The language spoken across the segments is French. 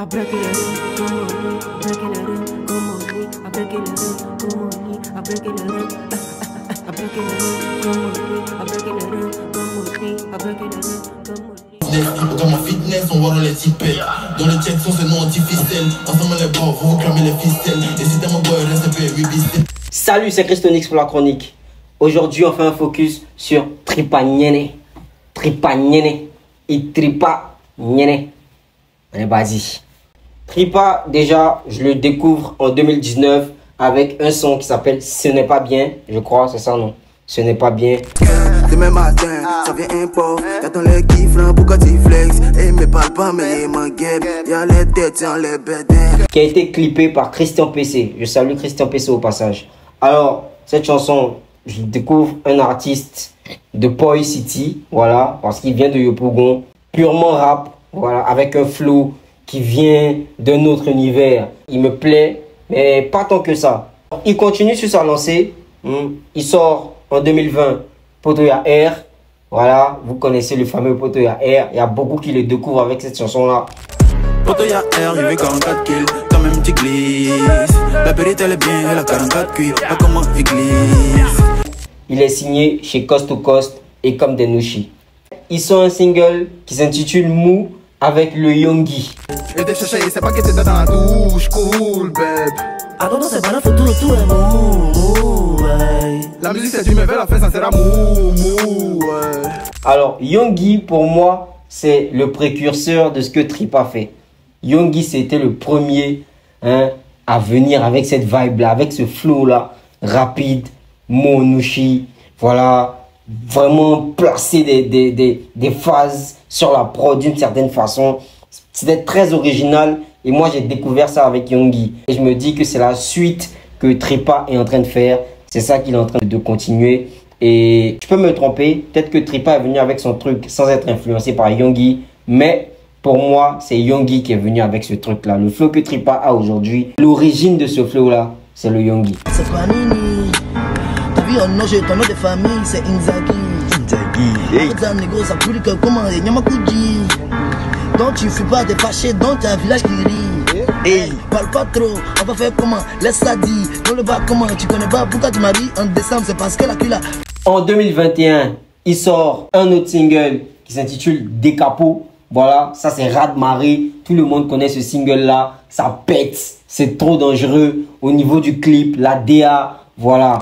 Dans ma fitness, on voit dans les types. Dans le check, son nom anti-ficelle. Ensemble les bords, vous clamez les ficelles. Et si t'es mon boy, reste fait 8 bicep. Salut, c'est Christonix pour la chronique. Aujourd'hui, on fait un focus sur Tripa Nyene. Tripa Nyene. Et Tripa Nyene. Allez, vas-y. Tripa, déjà, je le découvre en 2019 avec un son qui s'appelle Ce n'est pas bien. Je crois, c'est ça, non? Ce n'est pas bien. Demain matin, ça vient import. T'attends les kiffres, pourquoi tu flex? Et me parle pas, mais il m'en guette. Y'a les têtes, y'a les bêtes. Qui a été clippé par Christian PC. Je salue Christian PC au passage. Alors, cette chanson, je découvre un artiste de Poi City. Voilà, parce qu'il vient de Yopougon. Purement rap, voilà, avec un flow qui vient d'un autre univers. Il me plaît, mais pas tant que ça. Il continue sur sa lancée. Il sort en 2020 Potoya Air. Voilà, vous connaissez le fameux Potoya Air. Il y a beaucoup qui le découvrent avec cette chanson-là. Potoya Air, il veut 44 kills, quand même tu glisses. La vérité elle est bien, elle a 44 cuits, pas comment il glisse. Il est signé chez Coast to Coast et Comme des Nushi. Ils sont un single qui s'intitule Mou avec le Yonggi. Je t'ai cherché, c'est pas que t'es dans la douche, cool, babe. Ah non, c'est pas la photo, tout est mou, ouais. La musique c'est du me la fin, ça sera mou, ouais. Alors, Yonggi, pour moi, c'est le précurseur de ce que Tripa fait. Yonggi, c'était le premier à venir avec cette vibe-là, avec ce flow-là, rapide, Monushi, voilà, vraiment placer des phases sur la prod d'une certaine façon. C'était très original et moi, j'ai découvert ça avec Yonggi. Et je me dis que c'est la suite que Tripa est en train de faire. C'est ça qu'il est en train de continuer. Et je peux me tromper, peut-être que Tripa est venu avec son truc sans être influencé par Yonggi. Mais pour moi, c'est Yonggi qui est venu avec ce truc-là. Le flow que Tripa a aujourd'hui, l'origine de ce flow-là, c'est le Yonggi. C'est pas Nini. T'as vu, ton nom de famille, c'est Inzaghi. Inzaghi, hey. Négro, ça brûle que comment, Nyamakuji. Donc tu fuis pas, t'es fâché, donc t'as un village qui rit. Hey, parle pas trop, on va faire comment? Laisse ça dire, dans le bas comment? Tu connais pas pourquoi tu m'as dit en décembre, c'est parce que la cula. En 2021, il sort un autre single qui s'intitule Décapo. Voilà, ça c'est Rad Marée. Tout le monde connaît ce single-là. Ça pète, c'est trop dangereux. Au niveau du clip, la DA, voilà.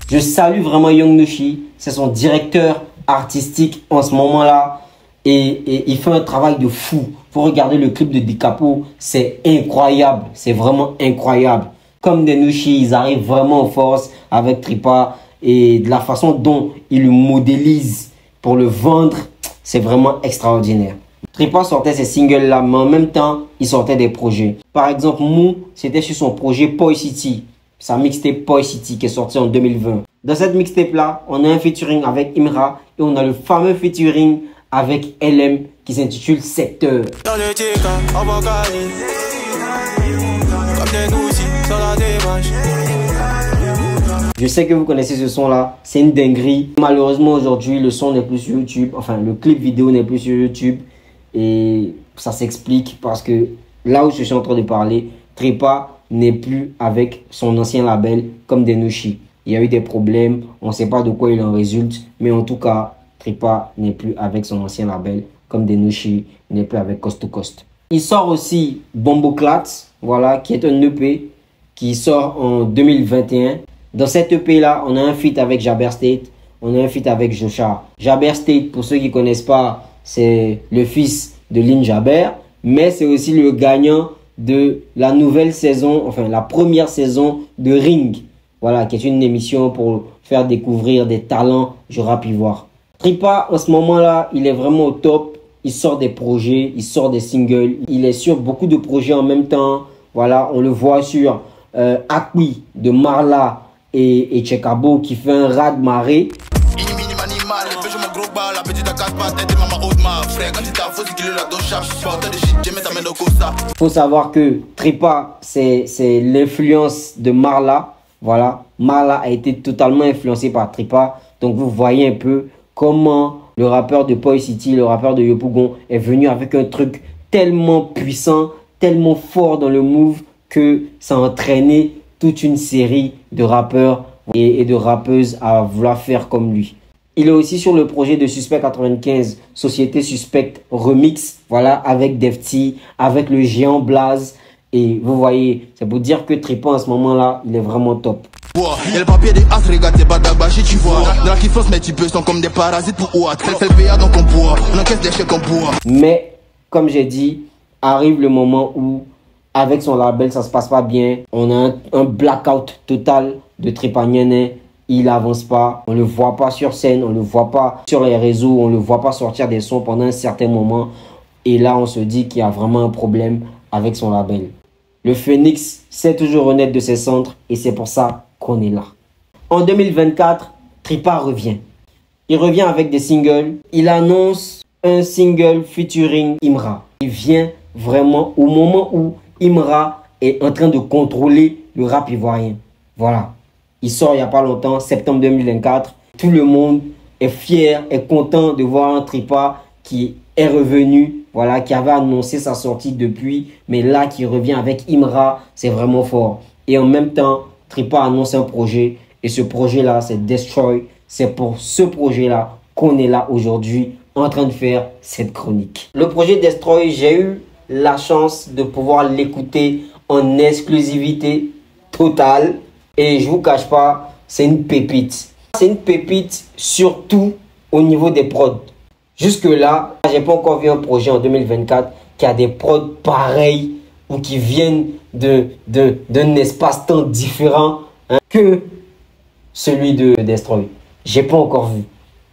Je salue vraiment Young Nushi. C'est son directeur artistique en ce moment-là. Et il fait un travail de fou. Faut regarder le clip de Décapo. C'est incroyable. C'est vraiment incroyable. Comme des Nushi, ils arrivent vraiment en force avec Tripa. Et de la façon dont ils le modélisent pour le vendre, c'est vraiment extraordinaire. Tripa sortait ces singles-là, mais en même temps, il sortait des projets. Par exemple, Mou, c'était sur son projet Poi City. Sa mixtape Poi City qui est sortie en 2020. Dans cette mixtape-là, on a un featuring avec Imra et on a le fameux featuring avec LM qui s'intitule Secteur. Je sais que vous connaissez ce son-là, c'est une dinguerie. Malheureusement, aujourd'hui, le son n'est plus sur YouTube. Enfin, le clip vidéo n'est plus sur YouTube. Et ça s'explique parce que là où je suis en train de parler, Tripa n'est plus avec son ancien label Comme des Nushi. Il y a eu des problèmes, on ne sait pas de quoi il en résulte. Mais en tout cas, Tripa n'est plus avec son ancien label Comme des Nushi. Il n'est plus avec Coast to Coast. Il sort aussi Bomboclat, voilà, qui est un EP qui sort en 2021. Dans cet EP-là, on a un feat avec Jaber State, on a un feat avec Joshua. Jaber State, pour ceux qui ne connaissent pas, c'est le fils de Lynn Jaber, mais c'est aussi le gagnant de la nouvelle saison, enfin la première saison de Ring, voilà, qui est une émission pour faire découvrir des talents du rap ivoire. Tripa, en ce moment-là, il est vraiment au top. Il sort des projets, il sort des singles, il est sur beaucoup de projets en même temps. Voilà, on le voit sur Akwi de Marla et Chekabo qui fait un Rad Marée. Faut savoir que Tripa, c'est l'influence de Marla. voilà, Mala a été totalement influencé par Tripa. Donc vous voyez un peu comment le rappeur de Poi City, le rappeur de Yopougon est venu avec un truc tellement puissant, tellement fort dans le move que ça a entraîné toute une série de rappeurs et de rappeuses à vouloir faire comme lui. Il est aussi sur le projet de Suspect 95, Société Suspecte Remix, voilà, avec Defty, avec le géant Blaze. Et vous voyez, c'est pour dire que Tripa en ce moment-là, il est vraiment top. Y'a le papier des as, regarde, c'est pas d'abaché, tu vois. Dans la kiffance, mais tu peux, sont comme des parasites pour ouat. Fais le PA donc on boit, on encaisse des chèques, on boit. Mais, comme j'ai dit, arrive le moment où, avec son label, ça se passe pas bien. On a un blackout total de Tripa Nyene. Il avance pas, on le voit pas sur scène, on le voit pas sur les réseaux, on le voit pas sortir des sons pendant un certain moment. Et là, on se dit qu'il y a vraiment un problème avec son label. Le Phoenix sait toujours renaître de ses cendres et c'est pour ça qu'on est là. En 2024, Tripa revient. Il revient avec des singles. Il annonce un single featuring Imra. Il vient vraiment au moment où Imra est en train de contrôler le rap ivoirien. Voilà. Il sort il n'y a pas longtemps, septembre 2024. Tout le monde est fier, est content de voir un Tripa qui est revenu, voilà, qui avait annoncé sa sortie depuis, mais là qui revient avec Imra, c'est vraiment fort. Et en même temps, Tripa annonce un projet, et ce projet-là, c'est Destroy. C'est pour ce projet-là qu'on est là aujourd'hui, en train de faire cette chronique. Le projet Destroy, j'ai eu la chance de pouvoir l'écouter en exclusivité totale. Et je vous cache pas, c'est une pépite. C'est une pépite surtout au niveau des prods. Jusque-là, j'ai pas encore vu un projet en 2024 qui a des prods pareils ou qui viennent d'un espace-temps différent que celui de Destroy. J'ai pas encore vu.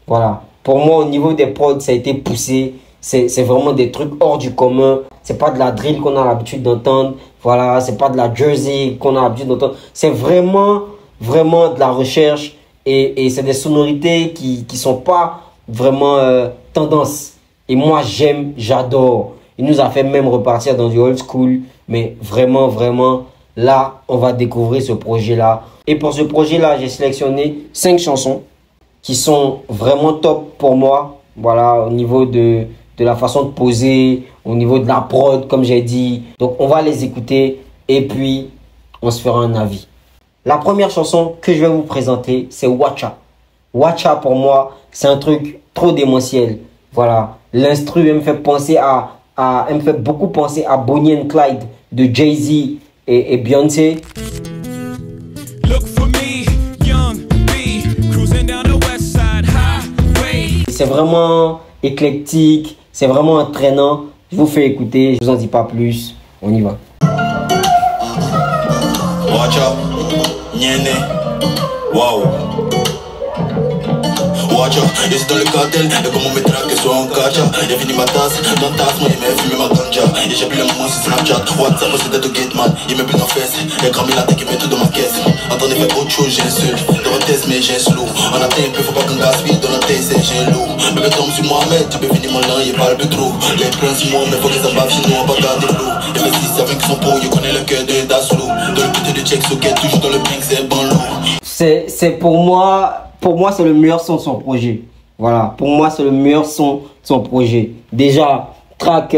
Voilà. Pour moi, au niveau des prods, ça a été poussé. C'est vraiment des trucs hors du commun. C'est pas de la drill qu'on a l'habitude d'entendre. Voilà, c'est pas de la Jersey qu'on a l'habitude d'entendre. C'est vraiment de la recherche. Et c'est des sonorités qui sont pas vraiment tendance. Et moi, j'aime, j'adore. Il nous a fait même repartir dans du old school. Mais vraiment, là, on va découvrir ce projet-là. Et pour ce projet-là, j'ai sélectionné 5 chansons qui sont vraiment top pour moi. Voilà, au niveau de la façon de poser, au niveau de la prod, comme j'ai dit. Donc, on va les écouter et puis, on se fera un avis. La première chanson que je vais vous présenter, c'est Watcha. Watcha, pour moi, c'est un truc trop démentiel. Voilà, l'instru, elle me fait penser elle me fait beaucoup penser à Bonnie and Clyde de Jay-Z et Beyoncé. C'est vraiment éclectique, c'est vraiment entraînant. Je vous fais écouter, je vous en dis pas plus. On y va. Watcha, Nyene, wow. Watcha, je suis dans le cartel, et comment me traquer soit en cacha. J'ai fini ma tasse, dans tasse, moi il m'a fumé ma ganja. Et j'ai plus le moment sur Snapchat, WhatsApp, moi c'était de Gateman. Il met plus dans fesse, il a cramé la tête, il met tout dans ma caisse. Attendez, faire autre chose, j'ai un seul. Dans un test, mais j'ai un slow. On a un peu, faut pas qu'on gaspille, dans la tête, j'ai un lourd. Bébé tombe sur Mohamed, tu peux finir mon lin, il parle plus trop. Les plans sur moi, mais faut qu'ils s'embavent, sinon on va garder flou. Et les 6 avec son pot, il connaît le cœur de Daslo. Dans le putain de check, socket, toujours dans le pink, c'est bon lourd. C'est pour moi, c'est le meilleur son de son projet. Voilà, pour moi, c'est le meilleur son de son projet. Déjà, track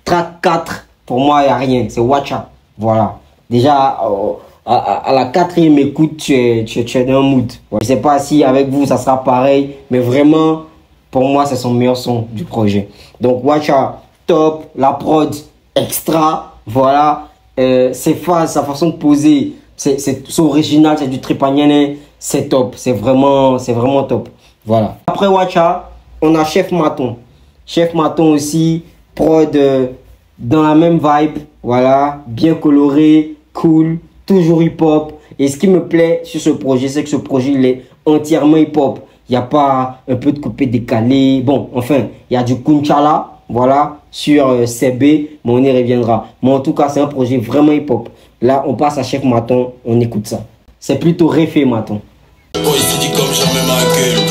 4, pour moi, il n'y a rien. C'est Watcha. Voilà. Déjà, à la 4e écoute, tu es dans un mood. Je ne sais pas si avec vous, ça sera pareil. Mais vraiment, pour moi, c'est son meilleur son du projet. Donc, Watcha, top. La prod, extra. Voilà. Ses phases, sa façon de poser, c'est original, c'est du Tripa Nyene. C'est top. C'est vraiment top. Voilà. Après Watcha, on a Chef Maton. Chef Maton aussi, prod dans la même vibe. Voilà, bien coloré, cool, toujours hip-hop. Et ce qui me plaît sur ce projet, c'est que ce projet, il est entièrement hip-hop. Il n'y a pas un peu de coupé décalé. Bon, enfin, il y a du Kunchala, voilà, sur CB, mais on y reviendra. Mais en tout cas, c'est un projet vraiment hip-hop. Là, on passe à Chef Maton, on écoute ça. C'est plutôt refait Maton. Oh, ici dit comme jamais ma gueule.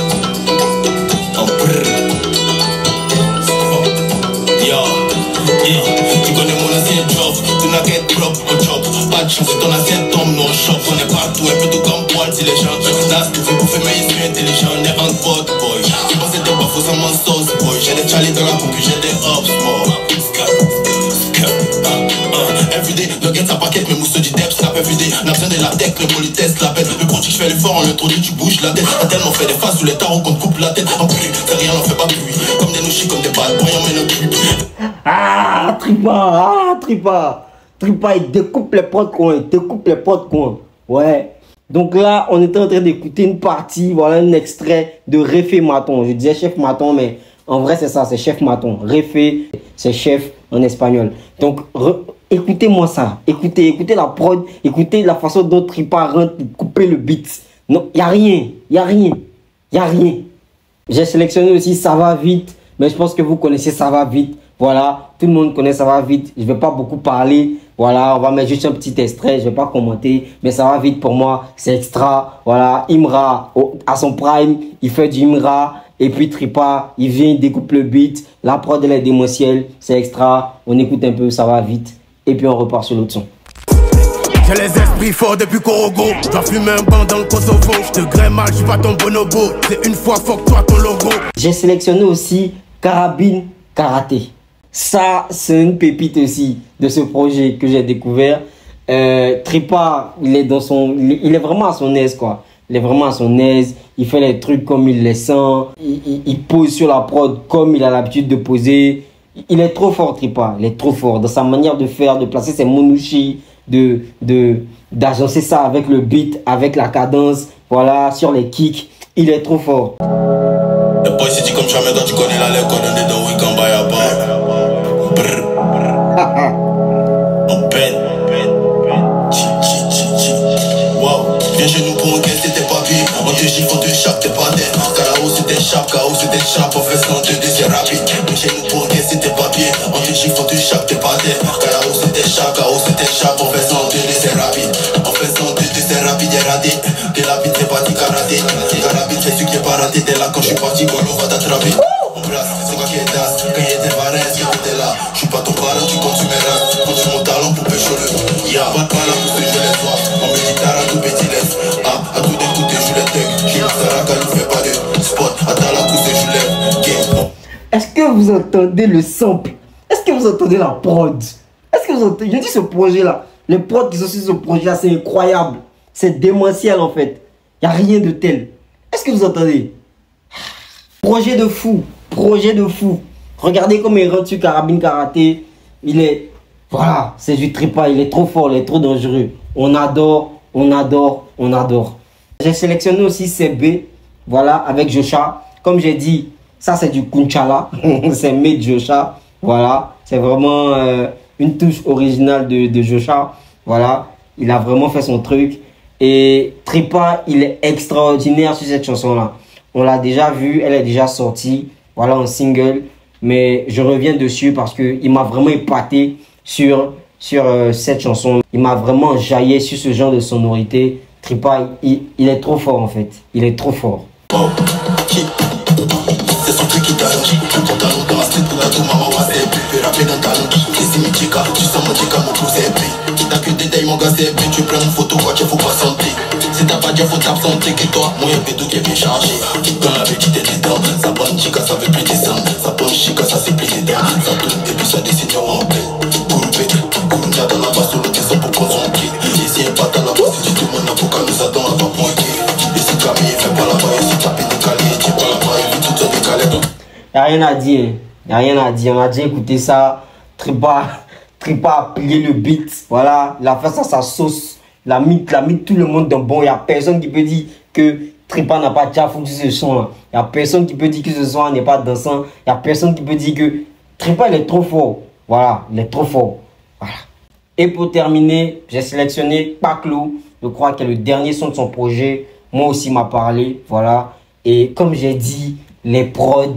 Tu connais mon ancien job, tu n'as qu'à être propre au job. Pas pas de chance. Si ton assiette tombe, nous on chope. On est partout, un peu tout comme poil. Si les gens nas, tu veux bouffer, mais ils sont intelligents. On est en pote, boy. Tu penses que t'es pas faux, ça m'en sauce, boy. J'ai des Charlie dans la coupe, j'ai des hops, boy. Everyday, nuggets à paquet, mes mousseaux du dep, snap everyday. N'a besoin de la tech, le politesse, la pète. Le produit, je fais l'effort, on l'introduit, tu bouges la tête. T'as tellement fait des faces sous les tarots qu'on te coupe la tête. En plus, c'est rien, on fait pas pluie. Comme des nouchis, comme des bad boys, on met nos clips. Ah, Tripa, il découpe les potes coins, Ouais. Donc là, on était en train d'écouter une partie, voilà un extrait de Réfé Maton. Je disais chef Maton, mais en vrai, c'est ça, c'est chef Maton. Réfé, c'est chef en espagnol. Donc, écoutez-moi ça. Écoutez la prod, écoutez la façon dont Tripa rentre pour couper le beat. Non, il n'y a rien. J'ai sélectionné aussi Ça va vite, mais je pense que vous connaissez Ça va vite. Voilà, tout le monde connaît Ça va vite. Je ne vais pas beaucoup parler. Voilà, on va mettre juste un petit extrait. Je ne vais pas commenter, mais Ça va vite pour moi. C'est extra. Voilà, Imra, à son prime, il fait du Imra. Et puis Tripa, il vient, il découpe le beat. La prod, elle est démentielle. C'est extra. On écoute un peu, Ça va vite. Et puis on repart sur l'autre son. J'ai les esprits forts depuis Korogo. J'en fume un banc dans le Kosovo. Je te grème mal, je suis pas ton bonobo. C'est une fois, fuck toi ton logo. J'ai sélectionné aussi Carabine Karaté. Ça, c'est une pépite aussi de ce projet que j'ai découvert. Tripa, il est vraiment à son aise, quoi. Il est vraiment à son aise. Il fait les trucs comme il les sent. Il pose sur la prod comme il a l'habitude de poser. Il est trop fort, Tripa. Il est trop fort dans sa manière de faire, de placer ses monouchis, d'agencer ça avec le beat, avec la cadence, voilà, sur les kicks. Il est trop fort. Le boy c'est dit comme jamais quand tu connais la lèvre, coordonnée de week-end, bah y'a pas. On peine. Wow, viens chez nous pour encaisser tes papiers. On te chiffre, on te chape tes patins. Carao c'est tes chapes, on fait ça, on te dit c'est rapide. Viens chez nous pour encaisser tes papiers. On te chiffre, on te chape tes patins. Carao c'est tes chapes, on fait ça, on te dit c'est rapide. On fait ça, on te dit c'est rapide et raté. T'es rapide, c'est pas du karaté. Rapide, c'est celui qui est pas raté. T'es là quand je suis parti, quand on va t'attraper. On brasse, c'est quoi qui est das. Quand y'a des varins, c'est que t'es là. Je suis pas ton parent, tu comptes sur mes races. Compte sur mon talent pour pécho le. Y'a pas de mal à pousser, je les vois. On me dit t'as tout petit laisse. Ah, à tout d'écouter, je les tech. J'ai une Saraka, nous fait pas de spot. Attends la poussée, je lève. Game. Est-ce que vous entendez le sample? Est-ce que vous entendez la prod? Est-ce que vous entendez? Je dis ce projet-là. Les prods qui sont sur ce projet-là, c'est incroyable. C'est démentiel en fait. Il n'y a rien de tel. Est-ce que vous entendez? Projet de fou. Regardez comment il rentre sur Carabine Karaté. Il est... Voilà, c'est du Tripa. Il est trop fort, il est trop dangereux. On adore. J'ai sélectionné aussi CB. Voilà, avec Jocha. Comme j'ai dit, ça c'est du Kunchala. C'est made Jocha. Voilà, c'est vraiment une touche originale de Jocha. Voilà, il a vraiment fait son truc. Et Tripa, il est extraordinaire sur cette chanson-là. On l'a déjà vue, elle est déjà sortie. Voilà, en single. Mais je reviens dessus parce qu'il m'a vraiment épaté sur cette chanson. Il m'a vraiment jaillé sur ce genre de sonorité. Tripa, il est trop fort en fait. Il est trop fort. C'est son truc qui t'a dit. Ton talon dans la street pour la tout maman va c'est plus. Rapper dans talon. Les imitika, tu sens mon tika, mon pouce est plus. T'as que des détails, mon gars, c'est plus. Tu prends une photo, quoi, tu faut pas santé. Si t'as pas dit, faut t'absenter que toi. Moi, y'a pédo qui est bien chargé. Dans la petite tête dedans. Ça bonne chica, ça veut plus descendre. Ça bonne chica, ça c'est plus dedans. Ça tourne et puis ça décide en plein. Gourupé, gourupé, dans la base, sur le dessin pour consommer. Ici, un patin là-bas, si tu tout le monde n'a pas qu'à nous attendre, on va pointer. Ici, Camille, fais pas là-bas, ici, tapé décalé, tu pas là-bas, et puis tout est décalé. Il n'y a rien à dire. Il n'y a rien à dire. On a déjà écouté ça. Tripa a plié le beat. Voilà. Il a fait ça sa sauce. Il a mis tout le monde dans bon. Il n'y a personne qui peut dire que Tripa n'a pas déjà foutu ce son-là. Il n'y a personne qui peut dire que ce son n'est pas dansant. Il n'y a personne qui peut dire que Tripa, il est trop fort. Voilà. Il est trop fort. Voilà. Et pour terminer, j'ai sélectionné Paclo. Je crois que le dernier son de son projet. Moi aussi m'a parlé. Voilà. Et comme j'ai dit, les prods,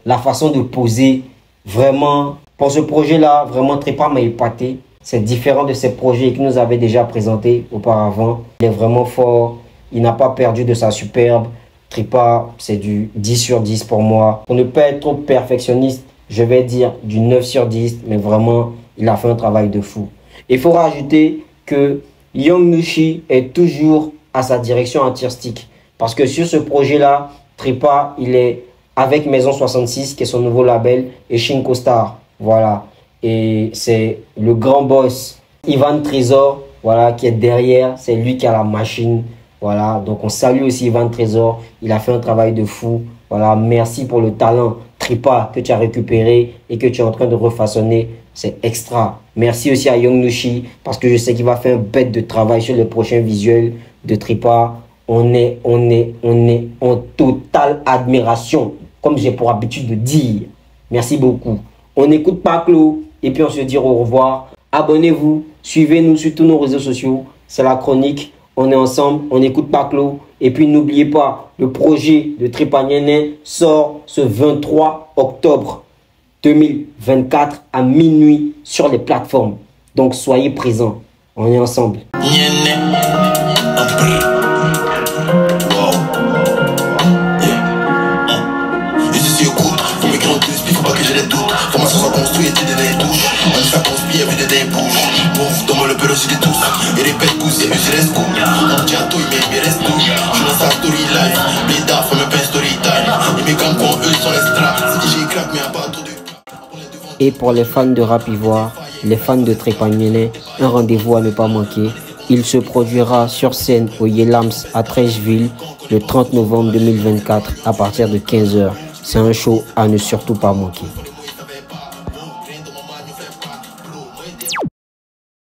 la façon de poser, vraiment, pour ce projet-là, vraiment Tripa m'a épaté. C'est différent de ces projets qu'il nous avait déjà présentés auparavant. Il est vraiment fort, il n'a pas perdu de sa superbe. Tripa, c'est du 10 sur 10 pour moi. Pour ne pas être trop perfectionniste, je vais dire du 9 sur 10, mais vraiment, il a fait un travail de fou. Il faut rajouter que Young Nushi est toujours à sa direction artistique. Parce que sur ce projet-là, Tripa, il est avec Maison 66, qui est son nouveau label, et Shinko Star. Voilà. Et c'est le grand boss, Ivan Trésor, voilà, qui est derrière. C'est lui qui a la machine. Voilà. Donc, on salue aussi Ivan Trésor. Il a fait un travail de fou. Voilà. Merci pour le talent Tripa que tu as récupéré et que tu es en train de refaçonner. C'est extra. Merci aussi à Young Nushi parce que je sais qu'il va faire un bête de travail sur le prochain visuel de Tripa. On est en totale admiration, comme j'ai pour habitude de dire. Merci beaucoup. On écoute Paclo et puis on se dit au revoir. Abonnez-vous, suivez-nous sur tous nos réseaux sociaux. C'est la chronique. On est ensemble, on écoute Paclo. Et puis n'oubliez pas, le projet de Tripa Nyene sort ce 23 octobre 2024 à minuit sur les plateformes. Donc soyez présents. On est ensemble. Et pour les fans de rap ivoire, les fans de Tripa Nyene, un rendez-vous à ne pas manquer. Il se produira sur scène au Yelams à Trècheville le 30 novembre 2024 à partir de 15 h. C'est un show à ne surtout pas manquer.